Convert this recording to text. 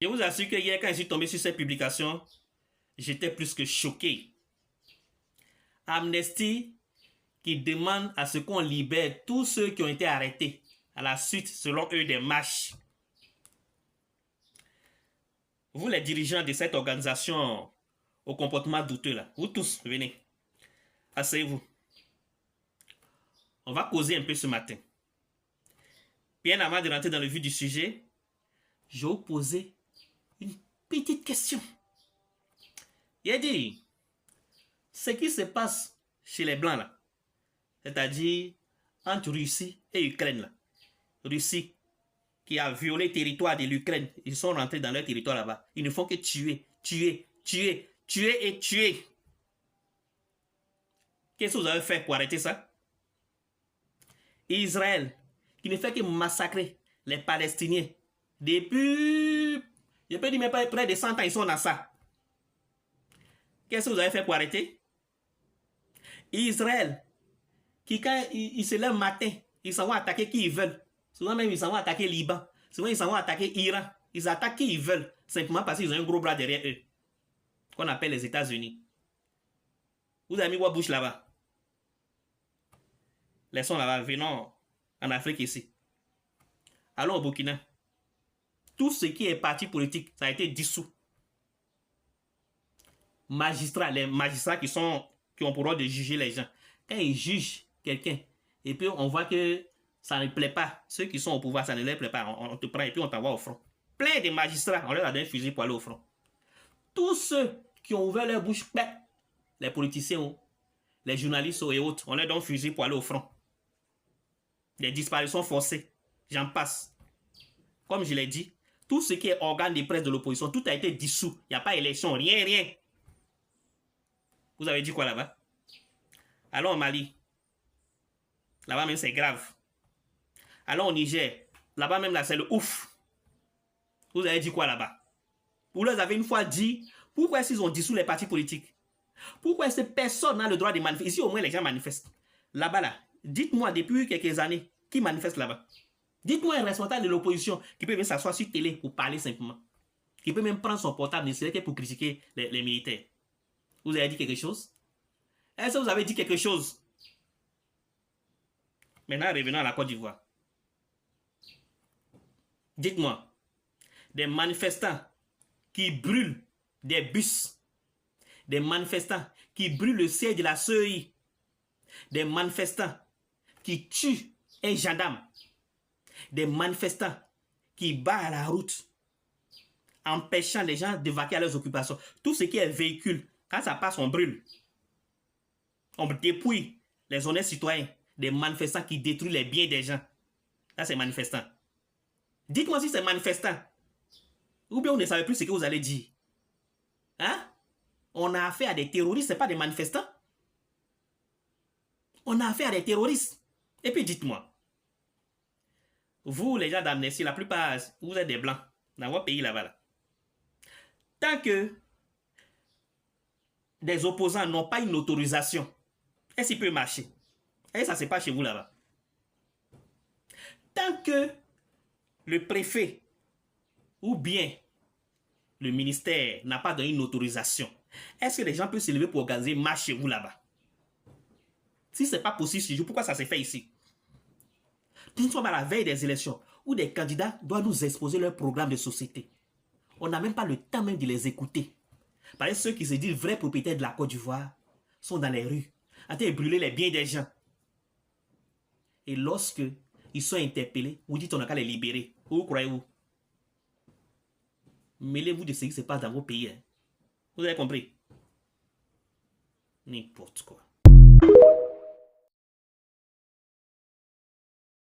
Je vous assure que hier, quand je suis tombé sur cette publication, j'étais plus que choqué. Amnesty qui demande à ce qu'on libère tous ceux qui ont été arrêtés à la suite, selon eux, des marches. Vous, les dirigeants de cette organisation au comportement douteux, là, vous tous, venez. Asseyez-vous. On va causer un peu ce matin. Bien avant de rentrer dans le vif du sujet, je vais vous poser une petite question. Il dit, ce qui se passe chez les Blancs, là, c'est-à-dire entre Russie et Ukraine, là. Russie qui a violé le territoire de l'Ukraine, ils sont rentrés dans leur territoire là-bas. Ils ne font que tuer, tuer, tuer, tuer et tuer. Qu'est-ce que vous avez fait pour arrêter ça? Israël, qui ne fait que massacrer les Palestiniens. Depuis, je peux dire même pas près de 100 ans, ils sont dans ça. Qu'est-ce que vous avez fait pour arrêter? Israël, qui quand ils se lèvent matin, ils s'en vont attaquer qui ils veulent. Souvent même, ils s'en vont attaquer Liban. Souvent, ils s'en vont attaquer Iran. Ils attaquent qui ils veulent, simplement parce qu'ils ont un gros bras derrière eux, qu'on appelle les États-Unis. Vous avez mis quoi bouche là-bas? Laissons là-bas, venons en Afrique ici. Allons au Burkina. Tout ce qui est parti politique, ça a été dissous. Magistrats, les magistrats qui ont pour rôle de juger les gens. Quand ils jugent quelqu'un, et puis on voit que ça ne plaît pas, ceux qui sont au pouvoir, ça ne leur plaît pas, on te prend et puis on t'envoie au front. Plein de magistrats, on leur a donné un fusil pour aller au front. Tous ceux qui ont ouvert leur bouche, les politiciens, les journalistes et autres, on leur donne un fusil pour aller au front. Les disparitions forcées, j'en passe. Comme je l'ai dit, tout ce qui est organe de presse de l'opposition, tout a été dissous. Il n'y a pas élection, rien. Vous avez dit quoi là-bas? Allons au Mali. Là-bas même c'est grave. Allons au Niger. Là-bas même là c'est le ouf. Vous avez dit quoi là-bas? Vous leur avez une fois dit, pourquoi est-ce qu'ils ont dissous les partis politiques? Pourquoi est-ce que personne n'a le droit de manifester? Ici au moins les gens manifestent. Là-bas là, dites-moi depuis quelques années, qui manifeste là-bas? Dites-moi un responsable de l'opposition qui peut venir s'asseoir sur télé pour parler simplement. Qui peut même prendre son portable, ne serait que pour critiquer les militaires. Vous avez dit quelque chose? Est-ce que vous avez dit quelque chose? Maintenant, revenons à la Côte d'Ivoire. Dites-moi, des manifestants qui brûlent des bus, des manifestants qui brûlent le siège de la CEI, des manifestants qui tuent un gendarme, des manifestants qui barrent la route, empêchant les gens de vaquer à leurs occupations. Tout ce qui est véhicule, quand ça passe, on brûle. On dépouille les honnêtes citoyens, des manifestants qui détruisent les biens des gens. Là, c'est manifestant. Dites-moi si c'est manifestant. Ou bien vous ne savez plus ce que vous allez dire. Hein? On a affaire à des terroristes, ce n'est pas des manifestants. On a affaire à des terroristes. Et puis dites-moi, vous, les gens d'Amnesty, la plupart, vous êtes des blancs dans votre pays là-bas. Là. Tant que des opposants n'ont pas une autorisation, est-ce qu'il peut marcher? Et ça ne se passe chez vous là-bas. Tant que le préfet ou bien le ministère n'a pas donné une autorisation, est-ce que les gens peuvent se lever pour organiser une marche chez vous là-bas? Si ce n'est pas possible chez vous, pourquoi ça se fait ici? Nous sommes à la veille des élections où des candidats doivent nous exposer leur programme de société. On n'a même pas le temps même de les écouter. Parce que ceux qui se disent vrais propriétaires de la Côte d'Ivoire sont dans les rues, en train de brûler les biens des gens. Et lorsque ils sont interpellés, vous dites on n'a qu'à les libérer. Où croyez-vous? Mêlez-vous de ce qui se passe dans vos pays. Hein. Vous avez compris? N'importe quoi.